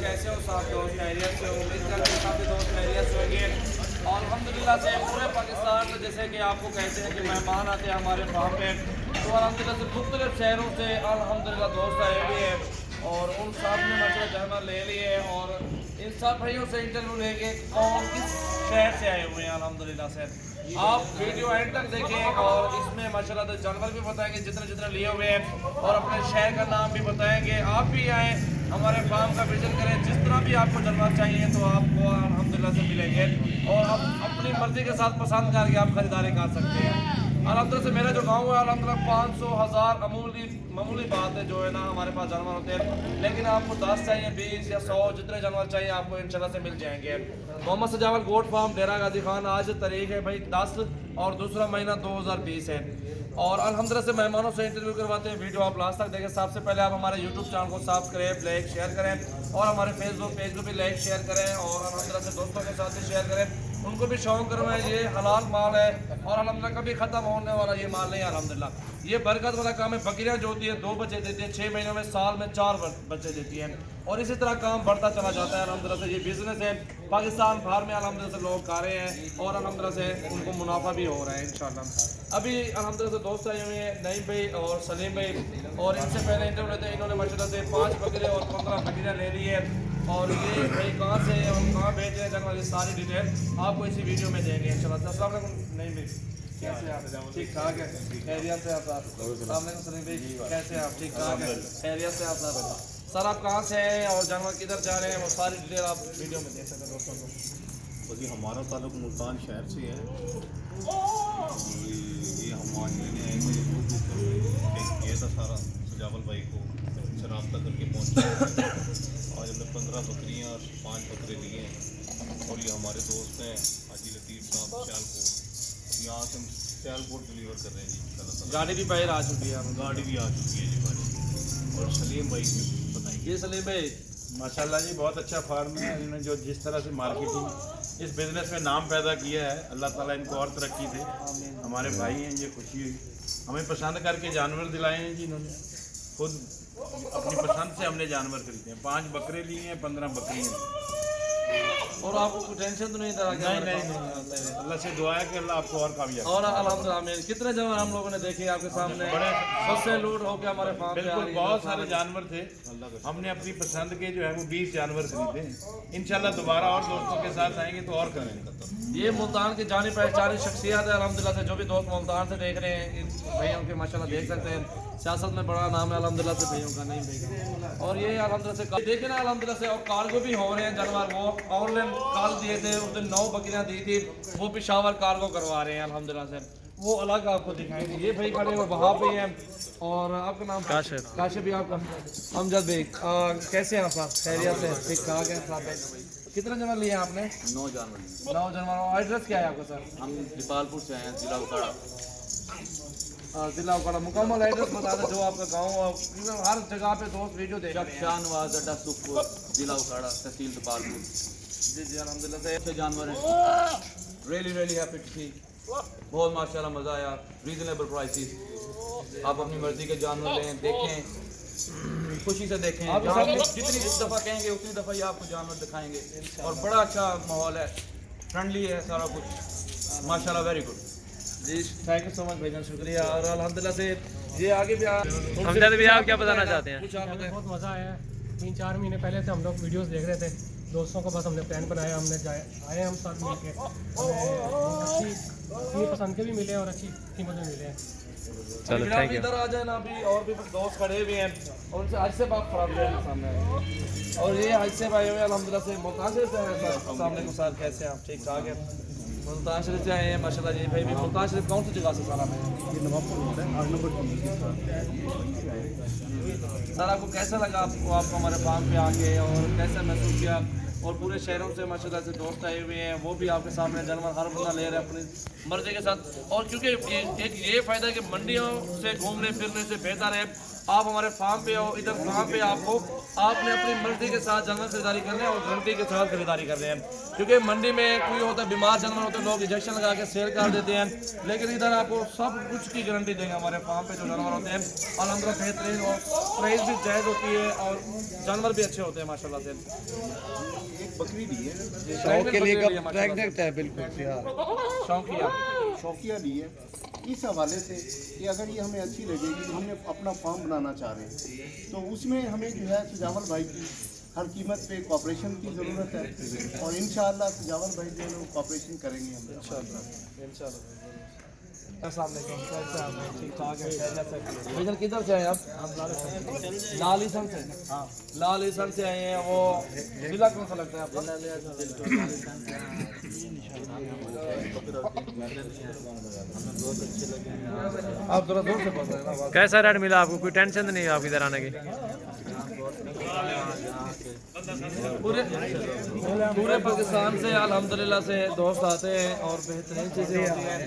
कैसे हो साहब? दोस्त खैरियत से? उम्मीद करते हैं काफ़ी दोस्त खैरियत से होंगे। और अल्हम्दुलिल्लाह से पूरे पाकिस्तान से जैसे कि आपको कहते हैं कि मेहमान आते हैं हमारे फार्म पे, तो अल्हम्दुलिल्लाह से मुख्तलिफ शहरों से अल्हम्दुलिल्लाह दोस्त आए हुए हैं और उन सब ने मतलब जानवर ले लिए और इन सब भाइयों से इंटरव्यू लेंगे और किस शहर से आए हुए हैं अल्हम्दुलिल्लाह से। आप वीडियो एंड तक देखें और इसमें माशाल्लाह से जानवर भी बताएंगे जितने जितने लिए हुए हैं और अपने शहर का नाम भी बताएंगे। आप भी आएँ, हमारे फार्म का विजिट करें, जिस तरह भी आपको जानवर चाहिए तो आपको अल्हम्दुलिल्लाह से मिलेंगे और आप अपनी मर्ज़ी के साथ पसंद करके आप खरीदारी कर सकते हैं। अल्हम्दुलिल्लाह से मेरा जो गांव है अल्हम्दुलिल्लाह 500,000 मामूली बात है जो है ना हमारे पास जानवर होते हैं, लेकिन आपको 10 चाहिए, 20 या 100 जितने जानवर चाहिए आपको इंशाल्लाह से मिल जाएंगे। मोहम्मद सजावल गोट फार्म डेरा गाजी खान, आज तारीख है भाई 10 और दूसरा महीना 2020 है और अल्हम्दुलिल्लाह से मेहमानों से इंटरव्यू करवाते हैं। वीडियो आप लास्ट तक देखें। सबसे पहले आप हमारे यूट्यूब चैनल को सब्सक्राइब, लाइक, शेयर करें और हमारे फेसबुक पेज को भी लाइक शेयर करें और अल्हम्दुलिल्लाह से दोस्तों के साथ भी शेयर करें, उनको भी शौक करवाएं। ये हलाल माल है और अल्हम्दुलिल्लाह कभी ख़त्म होने वाला ये माल नहीं है। अल्हम्दुलिल्लाह ये बरकत वाला काम है। बकरियां जो होती है 2 बच्चे देती है, 6 महीनों में, साल में 4 बच्चे देती हैं और इसी तरह काम बढ़ता चला जाता है। अल्हम्दुलिल्लाह से ये बिज़नेस है, पाकिस्तान भर में अल्हम्दुलिल्लाह से लोग कर रहे हैं और अल्हम्दुलिल्लाह से उनको मुनाफा भी हो रहा है इंशाल्लाह। अभी अल्हम्दुलिल्लाह से दोस्त आए हुए हैं नईम भाई और सलीम भाई और इनसे पहले इंटरव्यू लेते हैं। इन्होंने माशाल्लाह से 5 बकरे और 15 बकरियां ले ली है और ये भाई कहाँ से है और कहाँ बेच रहे हैं जानवर, ये सारी डिटेल आपको इसी वीडियो में देंगे इंशाल्लाह। अस्सलाम वालेकुम नईम भाई, कैसे हैं आप? ठीक ठाक है, खैरियत से आप? अस्सलाम वालेकुम सलीम भाई, कैसे हैं आप? ठीक ठाक है, खैरियत से आप? सर आप कहाँ से हैं और जानवर किधर जा रहे हैं वो सारी डिटेल आप वीडियो में देख सकते हैं दोस्तों को। तो जी हमारा ताल्लुक मुल्तान शहर से है। ये हम आज लेने आए थे, किया था सारा सजावल भाई को से रब्ता करके पहुँचे। आज हमने 15 बकरियाँ और 5 बकरे लिए हैं और ये हमारे दोस्त हैं हाजी लतीफ़ साहब सियालकोट। यहाँ से हम सियालकोट डिलीवर कर रहे हैं जी। गाड़ी भी बाहर आ चुकी है, गाड़ी भी आ चुकी है जी गाड़ी। और सलीम भाई बताइए। ये सलीम भाई माशाल्लाह जी बहुत अच्छा फार्म है। इन्होंने जो जिस तरह से मार्केटिंग इस बिज़नेस में नाम पैदा किया है, अल्लाह ताला इनको और तरक्की दे। हमारे भाई हैं, ये खुशी हुई, हमें पसंद करके जानवर दिलाए हैं जी। इन्होंने खुद अपनी पसंद से हमने जानवर खरीदे हैं। 5 बकरे लिए हैं, 15 बकरियाँ। और आपको कोई टेंशन तो नहीं था? नहीं, अल्लाह से दुआ है कि अल्लाह आपको और कामयाब। और अल्हम्दुलिल्लाह कितने जानवर हम लोगों ने देखे आपके सामने, बड़े सबसे लूट होकर हमारे फार्म पे आ बिल्कुल रही है। बहुत सारे जानवर थे। हमने अपनी पसंद के जो है वो 20 जानवर खरीदे। इंशाल्लाह दोबारा और दोस्तों के साथ आएंगे तो और करेंगे। ये मुल्तान की जानी पहचानी शख्सियत है अल्हम्दुलिल्लाह से। जो भी दोस्त मुल्तान से देख रहे हैं इन भाइयों के माशाल्लाह देख सकते हैं, सियासत में बड़ा नाम है अल्हम्दुलिल्लाह से भाइयों का, नहीं भाई का। और ये अल्हम्दुलिल्लाह से देखे ना अल्हम्दुलिल्लाह से और कार्गो भी हो रहे हैं जानवर। वो ऑनलाइन कॉल दिए थे, उस दिन 9 बकरियां दी थी, वो पेशावर कार्गो करवा रहे हैं अल्हम्दुलिल्लाह से। वो अलग आपको दिखाएंगे। ये भाई खड़े हुए वहाँ पे हैं और आपका नाम? काशिफ। काशिफ भी आपका? अमजद भाई कैसे हैं आप? खैरियत से? ठीक ठाक है साहब। कितने जानवर लिए आपने? 9 जानवर। 9 जानवर। एड्रेस क्या है आपका सर? हम जबालपुर से आए हैं, जिला उकाड़ा। जिला उकाड़ा मुकम्मल एड्रेस बता दें जो आपका गाँव, हर जगह पे दोस्त वीडियो देख रहे हैं। शाहनवाज अड्डा सुखपुर, जिला उकाड़ा, तहसील जबालपुर। जी जी अल्हम्दुलिल्लाह से अच्छे जानवर हैं। रियली हैप्पी टू सी। बहुत माशाल्लाह मज़ा आया। Reasonable prices. आप अपनी मर्जी के जानवर लें, देखें, खुशी से देखें। जहाँ जितनी दफ़ा कहेंगे उतनी दफ़ा ही आपको जानवर दिखाएंगे और बड़ा अच्छा माहौल है, फ्रेंडली है सारा कुछ माशाल्लाह, वेरी गुड जी। थैंक यू सो मच भाईजान, शुक्रिया। और अल्हम्दुलिल्लाह से ये आगे भी हमजद भी आप क्या बताना चाहते हैं? कुछ आप बताएं। बहुत मज़ा आया है। 3-4 महीने पहले से हम लोग वीडियोस देख रहे थे दोस्तों को, बस हमने प्लान बनाया, हमने आए हम साथ मिल के। अच्छी अपनी पसंद के भी मिले और अच्छी कीमत में मिले हैं। चलो थैंक यू। इधर आ जाए ना, अभी और भी दोस्त खड़े हुए हैं और उनसे आज से बात खराब है सामने। और ये आज से भाई हुए अल्हम्दुलिल्लाह से मुल्तान से हैं सर। सामने को सर कैसे हैं आप? ठीक ठाक है। मुल्तान शरीफ से आए हैं माशाल्लाह जी। भाई भी मुल्तान शरीफ कौन सी जगह से सारा में? सर आपको कैसा लगा आपको हमारे फार्म पे आके और कैसा महसूस किया? और पूरे शहरों से माशाल्लाह से दोस्त आए हुए हैं, वो भी आपके सामने जानवर हर बंदा ले रहे हैं अपनी मर्जी के साथ। और क्योंकि एक ये फ़ायदा है कि मंडियों से घूमने फिरने से बेहतर है आप हमारे फार्म पे हो, इधर फार्म पे आपको आपने अपनी मर्जी के साथ जानवर खरीदारी करने हैं और गारंटी के साथ खरीदारी करने हैं। क्योंकि मंडी में कोई होता है बीमार जानवर होते हैं, लोग इंजेक्शन लगा के सेल कर देते हैं, लेकिन इधर आपको सब कुछ की गारंटी देंगे हमारे फार्म पे जो जानवर होते हैं। अल्हम्दुलिल्लाह बेहतरीन और प्राइस भी जायज़ होती है और जानवर भी अच्छे होते हैं माशाल्लाह से। बकरी ली है, शौक के लिए प्रेग्नेंट है, बिल्कुल शौकिया शौकिया ली है इस हवाले से कि अगर ये हमें अच्छी लगेगी, तो हमने अपना फार्म बनाना चाह रहे हैं, तो उसमें हमें जो है सुजावल भाई की हर कीमत पे कॉपरेशन की ज़रूरत है और इंशाअल्लाह सुजावल भाई जो है वो कॉपरेशन करेंगे हम इंशाअल्लाह। भैया किधर से आए आप? लालीसन से। हाँ, लालीसन से आए हैं। वो जिला कौन सा लगता है आपका? आप थोड़ा दूर से बोल रहे हैं ना। कैसा रेट मिला आपको? कोई टेंशन तो नहीं है आपकी इधर आने की? पूरे पाकिस्तान से अल्हम्दुलिल्लाह से दोस्त आते हैं और बेहतरीन चीज़ें होती हैं।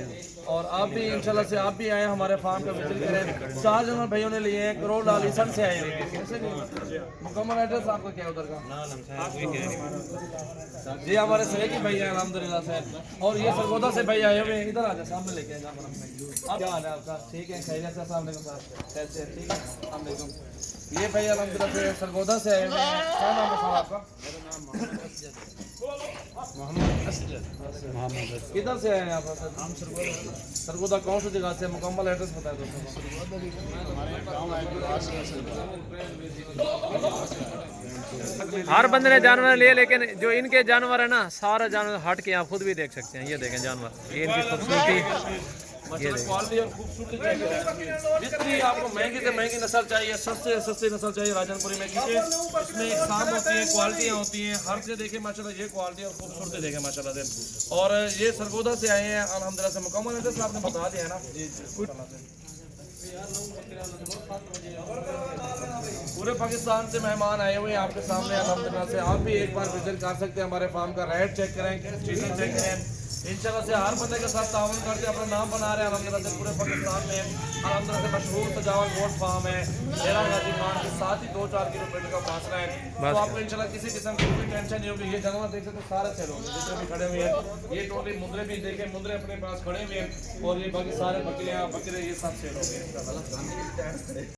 और आप भी इंशाल्लाह से आप भी आए हमारे फार्म पे विजिट करें। 4 जानवर भाइयों ने लिए हैं, करोड़ लालीसन से आए हैं। मुकम्मल एड्रेस आपका क्या है उधर का? जी हमारे सहयोगी भैया हैं अल्हम्दुलिल्लाह से। और ये सरगोदा से भैया आए हुए हैं, इधर आ जाए सामने लेके आए जानवर अपने। आप क्या हाल है आपका? ठीक है, खैरियत से? अस्सलाम वालेकुम साहब, कैसे हैं? ठीक है, अस्सलाम वालेकुम। ये भैया अल्हम्दुलिल्लाह से सरगोदा से आए हुए हैं। क्या नाम है साहब आपका? मोहम्मद असजद। किधर से आए हैं आप? सरगोदा कौन सी जगह से? मुकम्मल एड्रेस बताएं दोस्तों। हर बंदे ने जानवर लिए, लेकिन जो इनके जानवर है ना, सारा जानवर हट के आप खुद भी देख सकते हैं। ये देखें जानवर, ये इनकी खूबसूरती, ये देखें। क्वालिटी और खूबसूरती चाहिए, जितनी आपको महंगी से महंगी नस्ल चाहिए, सस्ते से सस्ती नस्ल चाहिए राजनपुरी में, क्योंकि इसमें एक साम होती है, क्वालिटियाँ होती हैं, हर से देखें माशाल्लाह ये क्वालिटी और खूबसूरती देखें माशाल्लाह से। और ये सरगोदा से आए हैं अल्हम्दुलिल्लाह से। मुकम्मल एड्रेस आपने बता दिया है ना? पूरे पाकिस्तान से मेहमान आए हुए हैं आपके सामने अल्हम्दुलिल्लाह से। आप भी एक बार विजिट कर सकते हैं, हमारे फार्म का रेट चेक करें, चीज़ें चेक करें। इंशाल्लाह से हर बंदे के साथ तावन करते हैं, अपना नाम बना रहे हैं अल्हम्दुलिल्लाह से। पूरे पाकिस्तान में अल्हम्दुलिल्लाह से मशहूर सजावल गोट फार्म है, डेरा गाजी खान के साथ ही 2-4 किलोमीटर का फासला है। तो आपको इंशाल्लाह किसी किस्म की कोई टेंशन नहीं होगी। ये जानवर देख सकते हैं सारे सेल होंगे जितने भी खड़े हुए हैं। ये टोटली मुंदरे भी देखें, मुंदरे अपने पास खड़े हुए हैं और ये बाकी सारे बकरियाँ बकरे ये सब सेल होंगे।